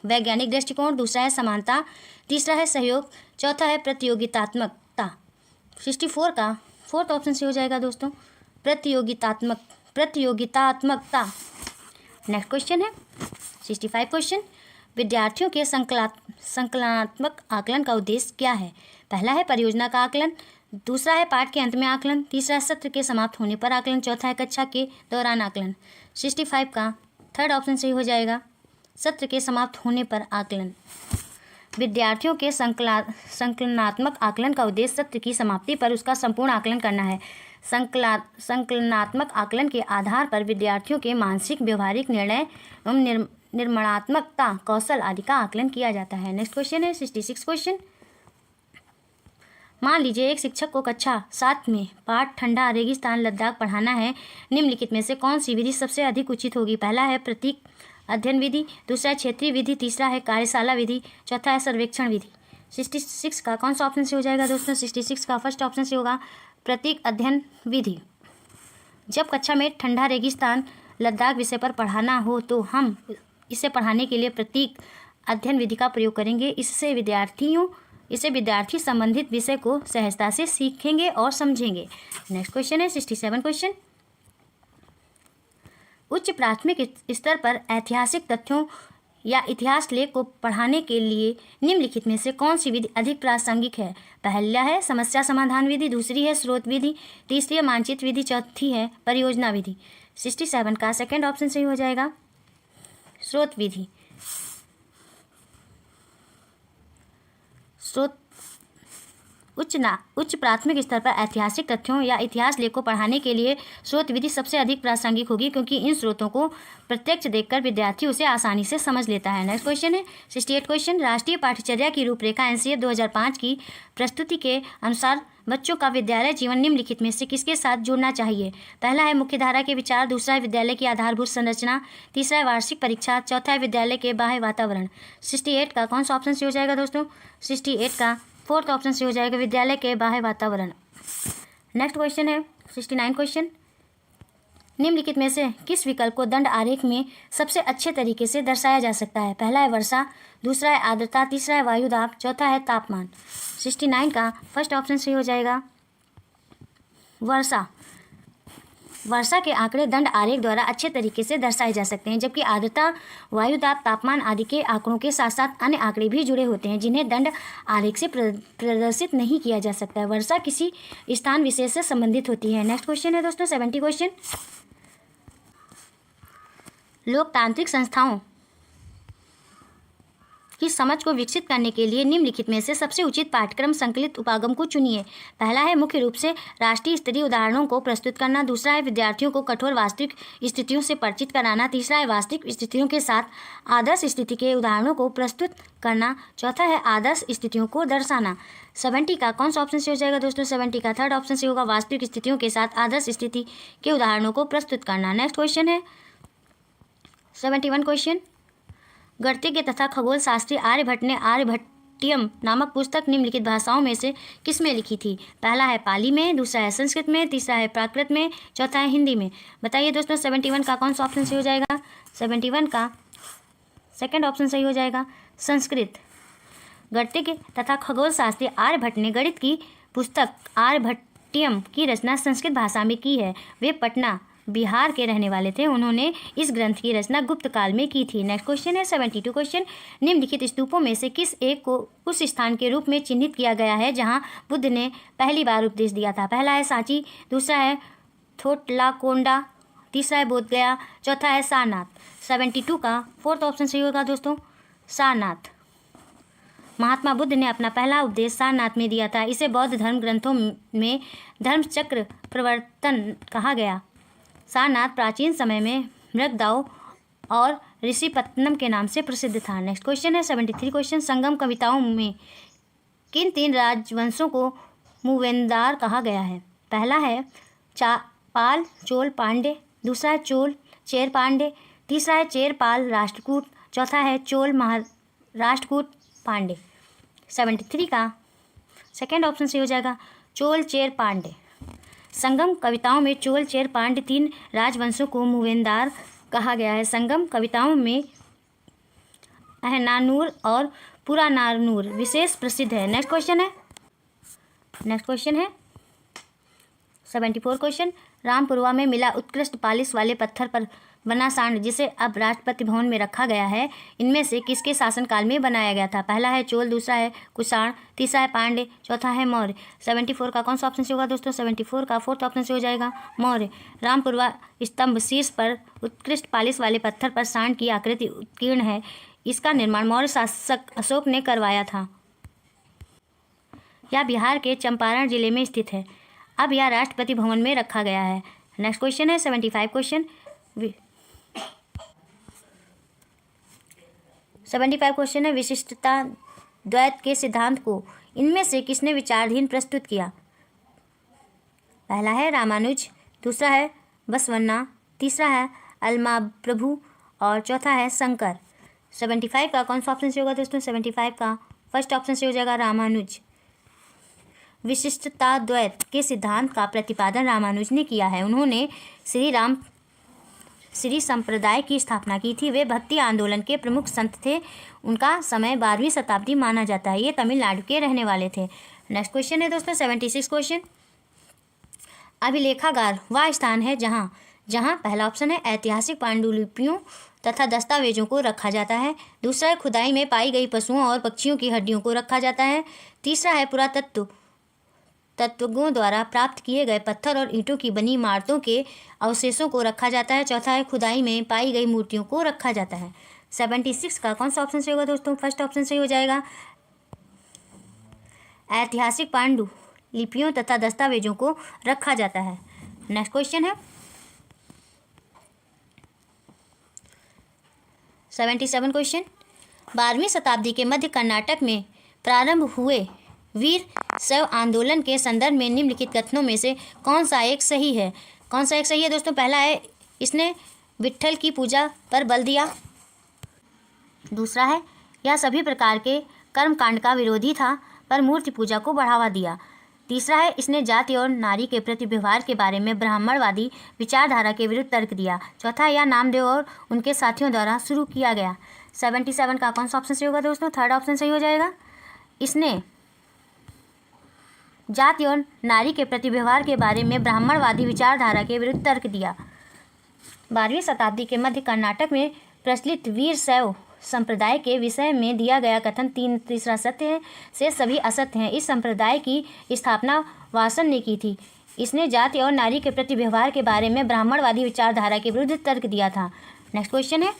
वैज्ञानिक दृष्टिकोण, दूसरा है समानता, तीसरा है सहयोग, चौथा है प्रतियोगितात्मकता। 64 का फोर्थ ऑप्शन से हो जाएगा दोस्तों, प्रतियोगितात्मकता। नेक्स्ट क्वेश्चन है 65 क्वेश्चन, विद्यार्थियों के संकलनात्मक आकलन का उद्देश्य क्या है? पहला है परियोजना का आकलन, दूसरा है पाठ के अंत में आकलन, तीसरा है सत्र के समाप्त होने पर आकलन, चौथा है कक्षा के दौरान आकलन। 65 का थर्ड ऑप्शन सही हो जाएगा, सत्र के समाप्त होने पर आकलन। विद्यार्थियों के संकलनात्मक आकलन का उद्देश्य सत्र की समाप्ति पर उसका संपूर्ण आकलन करना है। संकलनात्मक आकलन के आधार पर विद्यार्थियों के मानसिक, व्यवहारिक, निर्णय एवं निर्माणात्मकता, कौशल आदि का आकलन किया जाता है। नेक्स्ट क्वेश्चन है 66 क्वेश्चन, मान लीजिए एक शिक्षक को कक्षा 7 में पाठ ठंडा रेगिस्तान लद्दाख पढ़ाना है, निम्नलिखित में से कौन सी विधि सबसे अधिक उचित होगी? पहला है प्रतीक अध्ययन विधि, दूसरा है क्षेत्रीय विधि, तीसरा है कार्यशाला विधि, चौथा है सर्वेक्षण विधि। 66 का कौन सा ऑप्शन से हो जाएगा दोस्तों? 66 का फर्स्ट ऑप्शन से होगा प्रतीक अध्ययन विधि। जब कक्षा में ठंडा रेगिस्तान लद्दाख विषय पर पढ़ाना हो तो हम इसे पढ़ाने के लिए प्रतीक अध्ययन विधि का प्रयोग करेंगे। इससे विद्यार्थी संबंधित विषय को सहजता से सीखेंगे और समझेंगे। नेक्स्ट क्वेश्चन है 67 क्वेश्चन, उच्च प्राथमिक स्तर पर ऐतिहासिक तथ्यों या इतिहास लेख को पढ़ाने के लिए निम्नलिखित में से कौन सी विधि अधिक प्रासंगिक है? पहला है समस्या समाधान विधि, दूसरी है स्रोत विधि, तीसरी है मानचित्र विधि, चौथी है परियोजना विधि। 67 का सेकंड ऑप्शन सही हो जाएगा, स्रोत विधि। स्रोत उच्च प्राथमिक स्तर पर ऐतिहासिक तथ्यों या इतिहास लेख को पढ़ाने के लिए स्रोत विधि सबसे अधिक प्रासंगिक होगी, क्योंकि इन स्रोतों को प्रत्यक्ष देखकर विद्यार्थी उसे आसानी से समझ लेता है। नेक्स्ट क्वेश्चन है 68 क्वेश्चन, राष्ट्रीय पाठ्यचर्या की रूपरेखा एनसीएफ 2005 की प्रस्तुति के अनुसार बच्चों का विद्यालय जीवन निम्नलिखित में से किसके साथ जुड़ना चाहिए? पहला है मुख्यधारा के विचार, दूसरा है विद्यालय की आधारभूत संरचना, तीसरा है वार्षिक परीक्षा, चौथा है विद्यालय के बाह्य वातावरण। 68 का कौन सा ऑप्शन से हो जाएगा दोस्तों? 68 का फोर्थ ऑप्शन से हो जाएगा विद्यालय के बाह्य वातावरण। नेक्स्ट क्वेश्चन है 69 क्वेश्चन, निम्नलिखित में से किस विकल्प को दंड आरेख में सबसे अच्छे तरीके से दर्शाया जा सकता है? पहला है वर्षा, दूसरा है आर्द्रता, तीसरा है वायुदाब, चौथा है तापमान। 69 का फर्स्ट ऑप्शन सही हो जाएगा वर्षा। वर्षा के आंकड़े दंड आरेख द्वारा अच्छे तरीके से दर्शाए जा सकते हैं, जबकि आर्द्रता, वायुदाब, तापमान आदि के आंकड़ों के साथ साथ अन्य आंकड़े भी जुड़े होते हैं जिन्हें दंड आरेख से प्रदर्शित नहीं किया जा सकता है। वर्षा किसी स्थान विशेष से संबंधित होती है। नेक्स्ट क्वेश्चन है दोस्तों 70 क्वेश्चन, लोकतांत्रिक संस्थाओं की समझ को विकसित करने के लिए निम्नलिखित में से सबसे उचित पाठ्यक्रम संकलित उपागम को चुनिए। पहला है मुख्य रूप से राष्ट्रीय स्तरीय उदाहरणों को प्रस्तुत करना, दूसरा है विद्यार्थियों को कठोर वास्तविक स्थितियों से परिचित कराना, तीसरा है वास्तविक स्थितियों के साथ आदर्श स्थिति के उदाहरणों को प्रस्तुत करना, चौथा है आदर्श स्थितियों को दर्शाना। 70 का कौन सा ऑप्शन से हो जाएगा दोस्तों? 70 का थर्ड ऑप्शन से होगा वास्तविक स्थितियों के साथ आदर्श स्थिति के उदाहरणों को प्रस्तुत करना। नेक्स्ट क्वेश्चन है 71 क्वेश्चन, गणितज्ञ तथा खगोल शास्त्री आर्यभट्ट ने आर्यभट्टियम नामक पुस्तक निम्नलिखित भाषाओं में से किस में लिखी थी? पहला है पाली में, दूसरा है संस्कृत में, तीसरा है प्राकृत में, चौथा है हिंदी में। बताइए दोस्तों 71 का कौन सा ऑप्शन सही हो जाएगा? 71 का सेकंड ऑप्शन सही हो जाएगा संस्कृत। गणितज्ञ तथा खगोल शास्त्री आर्यभट्ट ने गणित की पुस्तक आर्यभट्टियम की रचना संस्कृत भाषा में की है। वे पटना बिहार के रहने वाले थे। उन्होंने इस ग्रंथ की रचना गुप्त काल में की थी। नेक्स्ट क्वेश्चन है 72 क्वेश्चन। निम्नलिखित स्तूपों में से किस एक को उस स्थान के रूप में चिन्हित किया गया है जहां बुद्ध ने पहली बार उपदेश दिया था? पहला है सांची, दूसरा है थोटलाकोंडा, तीसरा है बोध गया, चौथा है सारनाथ। 72 का फोर्थ ऑप्शन सही होगा दोस्तों, सारनाथ। महात्मा बुद्ध ने अपना पहला उपदेश सारनाथ में दिया था। इसे बौद्ध धर्म ग्रंथों में धर्मचक्र प्रवर्तन कहा गया। सारनाथ प्राचीन समय में मृगदाव और ऋषिपत्तनम के नाम से प्रसिद्ध था। नेक्स्ट क्वेश्चन है 73 क्वेश्चन। संगम कविताओं में किन 3 राजवंशों को मूवेंदार कहा गया है? पहला है पाल चोल पांडे, दूसरा है चोल चेर पांडे, तीसरा है चेर पाल राष्ट्रकूट, चौथा है चोल महाराष्ट्रकूट पांडे। 73 का सेकेंड ऑप्शन सही हो जाएगा, चोल चेर पांडे। संगम कविताओं में चोल चेर पांडे 3 राजवंशों को मूवेंदार कहा गया है। संगम कविताओं में अहनानूर और पुरानानूर विशेष प्रसिद्ध है। नेक्स्ट क्वेश्चन है 74 क्वेश्चन। रामपुरवा में मिला उत्कृष्ट पालिश वाले पत्थर पर बना सांड जिसे अब राष्ट्रपति भवन में रखा गया है, इनमें से किसके शासनकाल में बनाया गया था? पहला है चोल, दूसरा है कुषाण, तीसरा है पांडे, चौथा है मौर्य। 74 का कौन सा ऑप्शन से होगा दोस्तों? 74 का फोर्थ ऑप्शन से हो जाएगा, मौर्य। रामपुरवा स्तंभ शीर्ष पर उत्कृष्ट पालिश वाले पत्थर पर सांड की आकृति उत्कीर्ण है। इसका निर्माण मौर्य शासक अशोक ने करवाया था। यह बिहार के चंपारण जिले में स्थित है। अब यह राष्ट्रपति भवन में रखा गया है। नेक्स्ट क्वेश्चन है 75 क्वेश्चन। 75 क्वेश्चन है विशिष्टता द्वैत के सिद्धांत को इनमें से किसने विचारधीन प्रस्तुत किया? पहला है रामानुज, दूसरा है बसवन्ना, तीसरा है अलमाप्रभु और चौथा है शंकर। 75 का कौन सा ऑप्शन से होगा दोस्तों? 75 का फर्स्ट ऑप्शन से हो जाएगा, रामानुज। विशिष्टता द्वैत के सिद्धांत का प्रतिपादन रामानुज ने किया है। उन्होंने श्री संप्रदाय की स्थापना की थी। वे भक्ति आंदोलन के प्रमुख संत थे। उनका समय 12वीं शताब्दी माना जाता है। ये तमिलनाडु के रहने वाले थे। नेक्स्ट क्वेश्चन है दोस्तों 76 क्वेश्चन। अभिलेखागार वह स्थान है जहाँ पहला ऑप्शन है ऐतिहासिक पांडुलिपियों तथा दस्तावेजों को रखा जाता है, दूसरा है खुदाई में पाई गई पशुओं और पक्षियों की हड्डियों को रखा जाता है, तीसरा है तत्वज्ञों द्वारा प्राप्त किए गए पत्थर और ईंटों की बनी इमारतों के अवशेषों को रखा जाता है, चौथा है खुदाई में पाई गई मूर्तियों को रखा जाता है। 76 का कौन सा ऑप्शन सही होगा दोस्तों? फर्स्ट ऑप्शन सही हो जाएगा, ऐतिहासिक पांडु लिपियों तथा दस्तावेजों को रखा जाता है। नेक्स्ट क्वेश्चन है 77 क्वेश्चन। 12वीं शताब्दी के मध्य कर्नाटक में प्रारंभ हुए वीर शैव आंदोलन के संदर्भ में निम्नलिखित कथनों में से कौन सा एक सही है? कौन सा एक सही है दोस्तों? पहला है इसने विट्ठल की पूजा पर बल दिया, दूसरा है यह सभी प्रकार के कर्मकांड का विरोधी था पर मूर्ति पूजा को बढ़ावा दिया, तीसरा है इसने जाति और नारी के प्रति व्यवहार के बारे में ब्राह्मणवादी विचारधारा के विरुद्ध तर्क दिया, चौथा है यह नामदेव और उनके साथियों द्वारा शुरू किया गया। 77 का कौन सा ऑप्शन सही होगा दोस्तों? थर्ड ऑप्शन सही हो जाएगा, इसने जाति और नारी के प्रति व्यवहार के बारे में ब्राह्मणवादी विचारधारा के विरुद्ध तर्क दिया। 12वीं शताब्दी के मध्य कर्नाटक में प्रचलित वीर शैव संप्रदाय के विषय में दिया गया कथन तीसरा सत्य है, से सभी असत्य हैं। इस संप्रदाय की स्थापना वासन ने की थी। इसने जाति और नारी के प्रति व्यवहार के बारे में ब्राह्मणवादी विचारधारा के विरुद्ध तर्क दिया था। नेक्स्ट क्वेश्चन है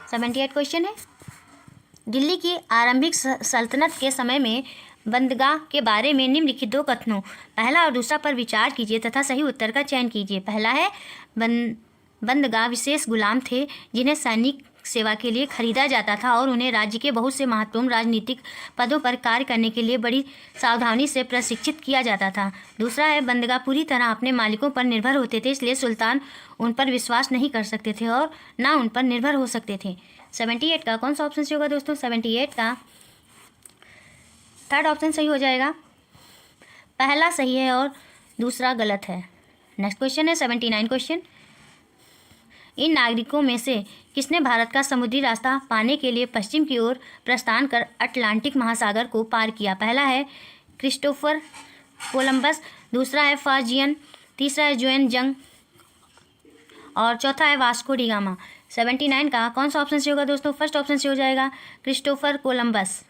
78 क्वेश्चन है। दिल्ली की आरंभिक सल्तनत के समय में बंदगाह के बारे में निम्नलिखित 2 कथनों पहला और दूसरा पर विचार कीजिए तथा सही उत्तर का चयन कीजिए। पहला है बंदगाह विशेष गुलाम थे जिन्हें सैनिक सेवा के लिए खरीदा जाता था और उन्हें राज्य के बहुत से महत्वपूर्ण राजनीतिक पदों पर कार्य करने के लिए बड़ी सावधानी से प्रशिक्षित किया जाता था। दूसरा है बंदगाह पूरी तरह अपने मालिकों पर निर्भर होते थे, इसलिए सुल्तान उन पर विश्वास नहीं कर सकते थे और ना उन पर निर्भर हो सकते थे। 78 का कौन सा ऑप्शन सही होगा दोस्तों? 78 का थर्ड ऑप्शन सही हो जाएगा, पहला सही है और दूसरा गलत है। नेक्स्ट क्वेश्चन है 79 क्वेश्चन। इन नागरिकों में से किसने भारत का समुद्री रास्ता पाने के लिए पश्चिम की ओर प्रस्थान कर अटलांटिक महासागर को पार किया? पहला है क्रिस्टोफर कोलंबस, दूसरा है फाजियन, तीसरा है जुएन जंग और चौथा है वास्को डी गामा। 79 का कौन सा ऑप्शन से होगा दोस्तों? फर्स्ट ऑप्शन से हो जाएगा क्रिस्टोफर कोलंबस।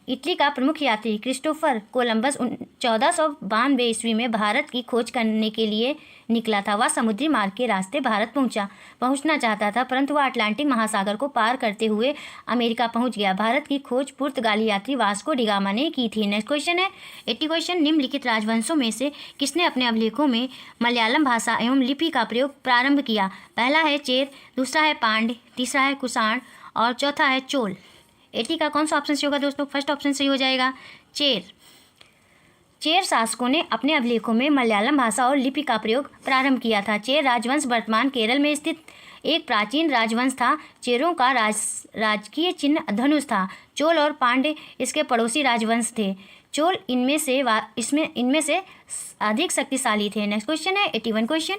इटली का प्रमुख यात्री क्रिस्टोफर कोलंबस 1492 ईस्वी में भारत की खोज करने के लिए निकला था। वह समुद्री मार्ग के रास्ते भारत पहुंचना चाहता था, परंतु वह अटलांटिक महासागर को पार करते हुए अमेरिका पहुंच गया। भारत की खोज पुर्तगाली यात्री वास्को डी गामा ने की थी। नेक्स्ट क्वेश्चन है 80 क्वेश्चन। निम्नलिखित राजवंशों में से किसने अपने अभिलेखों में मलयालम भाषा एवं लिपि का प्रयोग प्रारंभ किया? पहला है चेर, दूसरा है पांड्य, तीसरा है कुषाण और चौथा है चोल। 80 का कौन सा ऑप्शन से होगा दोस्तों? फर्स्ट ऑप्शन से हो जाएगा चेर। चेर शासकों ने अपने अभिलेखों में मलयालम भाषा और लिपि का प्रयोग प्रारंभ किया था। चेर राजवंश वर्तमान केरल में स्थित एक प्राचीन राजवंश था। चेरों का राजकीय चिन्ह धनुष था। चोल और पांड्य इसके पड़ोसी राजवंश थे। चोल इनमें से अधिक शक्तिशाली थे। नेक्स्ट क्वेश्चन है 81 क्वेश्चन।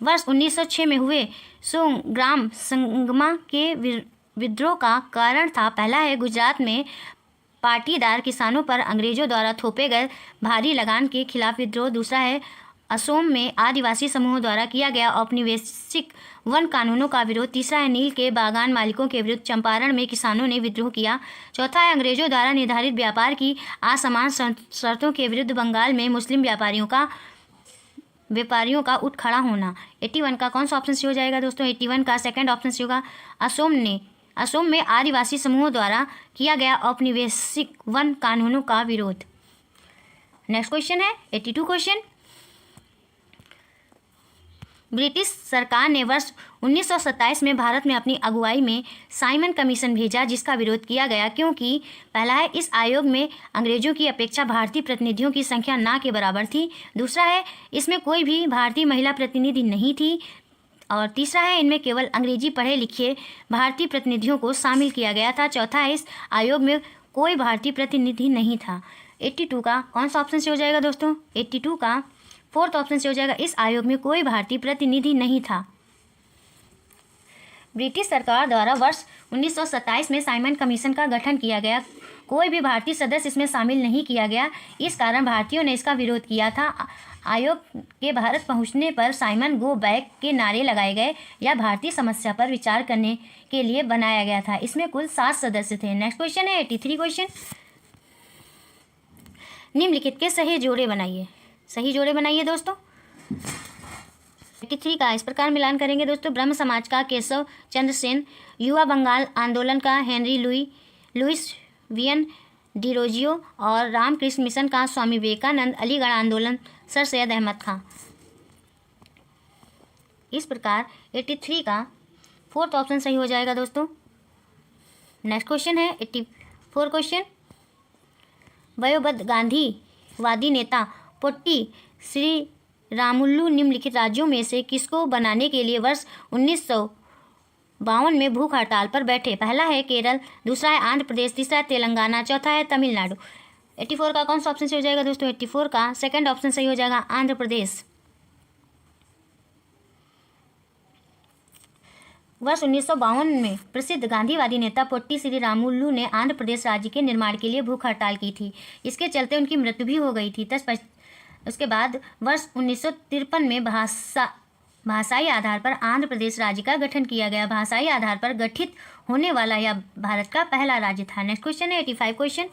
वर्ष 1906 में हुए सोंग्राम संगमा के विद्रोह का कारण था? पहला है गुजरात में पाटीदार किसानों पर अंग्रेजों द्वारा थोपे गए भारी लगान के खिलाफ विद्रोह, दूसरा है असोम में आदिवासी समूहों द्वारा किया गया औपनिवेशिक वन कानूनों का विरोध, तीसरा है नील के बागान मालिकों के विरुद्ध चंपारण में किसानों ने विद्रोह किया, चौथा है अंग्रेजों द्वारा निर्धारित व्यापार की असमान शर्तों के विरुद्ध बंगाल में मुस्लिम व्यापारियों का उठ खड़ा होना। 81 का कौन सा ऑप्शन से हो जाएगा दोस्तों? 81 का सेकंड ऑप्शन से होगा असोम में आदिवासी समूहों द्वारा किया गया औपनिवेशिक वन कानूनों का विरोध। नेक्स्ट क्वेश्चन है 82 क्वेश्चन। ब्रिटिश सरकार ने वर्ष 1927 में भारत में अपनी अगुवाई में साइमन कमीशन भेजा, जिसका विरोध किया गया क्योंकि पहला है इस आयोग में अंग्रेजों की अपेक्षा भारतीय प्रतिनिधियों की संख्या ना के बराबर थी, दूसरा है इसमें कोई भी भारतीय महिला प्रतिनिधि नहीं थी और तीसरा है इनमें केवल अंग्रेजी पढ़े लिखे भारतीय प्रतिनिधियों को शामिल किया गया था, चौथा है इस आयोग में कोई भारतीय प्रतिनिधि नहीं था। 82 का कौन सा ऑप्शन से हो जाएगा दोस्तों? 82 का फोर्थ ऑप्शन से हो जाएगा इस आयोग में कोई भारतीय प्रतिनिधि नहीं था। ब्रिटिश सरकार द्वारा वर्ष 1927 में साइमन कमीशन का गठन किया गया, कोई भी भारतीय सदस्य इसमें शामिल नहीं किया गया, इस कारण भारतीयों ने इसका विरोध किया था। आयोग के भारत पहुंचने पर साइमन गो बैक के नारे लगाए गए। यह भारतीय समस्या पर विचार करने के लिए बनाया गया था। इसमें कुल 7 सदस्य थे। नेक्स्ट क्वेश्चन है 83 क्वेश्चन। निम्नलिखित के सही जोड़े बनाइए दोस्तों। 83 का इस प्रकार मिलान करेंगे दोस्तों। ब्रह्म समाज का केशव चंद्र सेन, युवा बंगाल आंदोलन का हेनरी लुइस वियन डिरोजियो और रामकृष्ण मिशन का स्वामी विवेकानंद, अलीगढ़ आंदोलन सर सैयद अहमद खां। इस प्रकार 83 का फोर्थ ऑप्शन सही हो जाएगा दोस्तों। नेक्स्ट क्वेश्चन है 84 क्वेश्चन। वयोवृद्ध गांधीवादी नेता पोट्टी श्री रामुलु निम्नलिखित राज्यों में से किसको बनाने के लिए वर्ष 1952 में भूख हड़ताल पर बैठे? पहला है केरल, दूसरा है आंध्र प्रदेश, तीसरा है तेलंगाना, चौथा है तमिलनाडु। 84 का कौन सा ऑप्शन सही हो जाएगा दोस्तों? 84 का सेकंड ऑप्शन सही हो जाएगा आंध्र प्रदेश। वर्ष 1952 में प्रसिद्ध गांधीवादी नेता पोट्टी श्री रामुलु ने आंध्र प्रदेश राज्य के निर्माण के लिए भूख हड़ताल की थी। इसके चलते उनकी मृत्यु भी हो गई थी। उसके बाद वर्ष 1953 में भाषाई आधार पर आंध्र प्रदेश राज्य का गठन किया गया। भाषाई आधार पर गठित होने वाला यह भारत का पहला राज्य था। नेक्स्ट क्वेश्चन है 85 क्वेश्चन।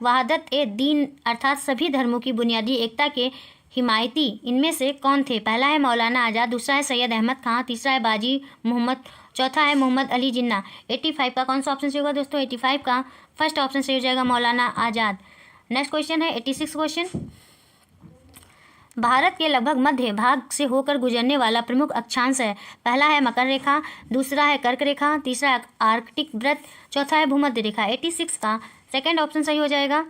वहादत ए दीन अर्थात सभी धर्मों की बुनियादी एकता के हिमायती इनमें से कौन थे? पहला है मौलाना आज़ाद, दूसरा है सैयद अहमद खां, तीसरा है बाजी मोहम्मद, चौथा है मोहम्मद अली जिन्ना। 85 का कौन सा ऑप्शन सही होगा दोस्तों? 85 का फर्स्ट ऑप्शन सही हो जाएगा मौलाना आज़ाद। नेक्स्ट क्वेश्चन है 86 क्वेश्चन। भारत के लगभग मध्य भाग से होकर गुजरने वाला प्रमुख अक्षांश है। पहला है मकर रेखा, दूसरा है कर्क रेखा, तीसरा है आर्कटिक वृत्त, चौथा है भूमध्य रेखा। 86 का सेकंड ऑप्शन सही हो जाएगा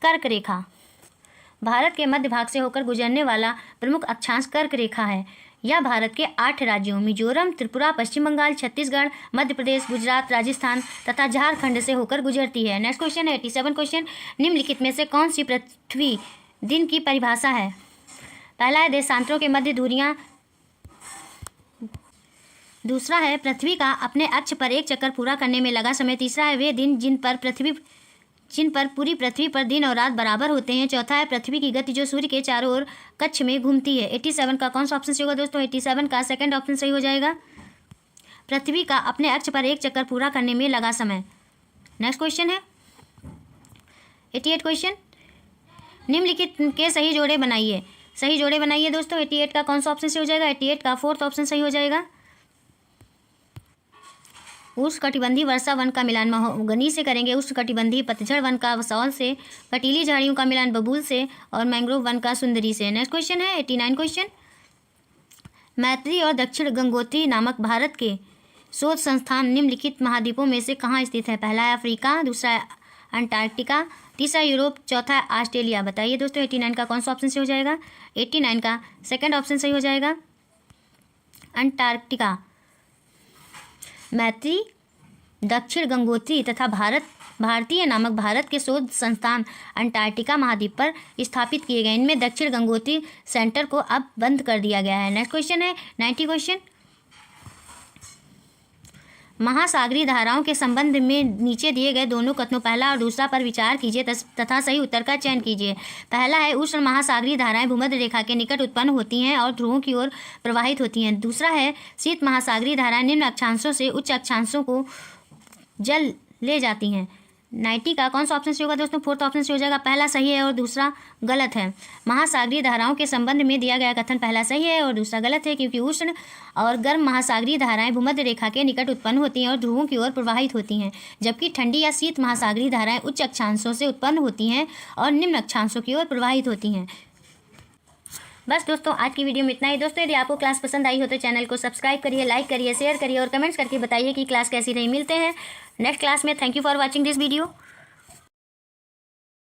कर्क रेखा। भारत के मध्य भाग से होकर गुजरने वाला प्रमुख अक्षांश कर्क रेखा है। यह भारत के 8 राज्यों मिजोरम, त्रिपुरा, पश्चिम बंगाल, छत्तीसगढ़, मध्य प्रदेश, गुजरात, राजस्थान तथा झारखंड से होकर गुजरती है। नेक्स्ट क्वेश्चन है 87 क्वेश्चन। निम्नलिखित में से कौन सी पृथ्वी दिन की परिभाषा है? पहला है देशांतरों के मध्य दूरियां। दूसरा है पृथ्वी का अपने अक्ष पर एक चक्कर पूरा करने में लगा समय। तीसरा है वे दिन जिन पर पूरी पृथ्वी पर दिन और रात बराबर होते हैं। चौथा है पृथ्वी की गति जो सूर्य के चारों ओर कक्ष में घूमती है। 87 का कौन सा ऑप्शन सही होगा दोस्तों? 87 का सेकंड ऑप्शन सही हो जाएगा। पृथ्वी का अपने अक्ष पर एक चक्कर पूरा करने में लगा समय। नेक्स्ट क्वेश्चन है 88 क्वेश्चन, निम्नलिखित के सही जोड़े बनाइए। सही जोड़े बनाइए दोस्तों। 88 का कौन सा ऑप्शन सही हो जाएगा? 88 का फोर्थ ऑप्शन सही हो जाएगा। उष्णकटिबंधीय वर्षा वन का मिलान महोगनी से करेंगे। उष्णकटिबंधीय पतझड़ वन का वसौल से। कटीली झाड़ियों का मिलान बबूल से। और मैंग्रोव वन का सुंदरी से। नेक्स्ट क्वेश्चन है 89 क्वेश्चन, मैत्री और दक्षिण गंगोत्री नामक भारत के शोध संस्थान निम्नलिखित महाद्वीपों में से कहाँ स्थित है? पहला है अफ्रीका, दूसरा है अंटार्कटिका, तीसरा यूरोप, चौथा है ऑस्ट्रेलिया। बताइए दोस्तों 89 का कौन सा ऑप्शन सही हो जाएगा? 89 का सेकंड ऑप्शन सही हो जाएगा, अंटार्कटिका। मैत्री, दक्षिण गंगोत्री तथा भारतीय नामक भारत के शोध संस्थान अंटार्कटिका महाद्वीप पर स्थापित किए गए। इनमें दक्षिण गंगोत्री सेंटर को अब बंद कर दिया गया है। नेक्स्ट क्वेश्चन है 90 क्वेश्चन, महासागरीय धाराओं के संबंध में नीचे दिए गए दोनों कथनों पहला और दूसरा पर विचार कीजिए तथा सही उत्तर का चयन कीजिए। पहला है उष्ण महासागरीय धाराएं भूमध्य रेखा के निकट उत्पन्न होती हैं और ध्रुवों की ओर प्रवाहित होती हैं। दूसरा है शीत महासागरीय धाराएं निम्न अक्षांशों से उच्च अक्षांशों को जल ले जाती हैं। 90 का कौन सा ऑप्शन सही होगा दोस्तों? फोर्थ ऑप्शन सही हो जाएगा। पहला सही है और दूसरा गलत है। महासागरीय धाराओं के संबंध में दिया गया कथन पहला सही है और दूसरा गलत है, क्योंकि उष्ण और गर्म महासागरीय धाराएं भूमध्य रेखा के निकट उत्पन्न होती हैं और ध्रुवों की ओर प्रवाहित होती हैं, जबकि ठंडी या शीत महासागरीय धाराएं उच्च अक्षांशों से उत्पन्न होती हैं और निम्न अक्षांशों की ओर प्रवाहित होती हैं। बस दोस्तों आज की वीडियो में इतना ही। दोस्तों यदि आपको क्लास पसंद आई हो तो चैनल को सब्सक्राइब करिए, लाइक करिए, शेयर करिए और कमेंट्स करके बताइए कि क्लास कैसी रही। मिलते हैं नेक्स्ट क्लास में। Thank you for watching this video.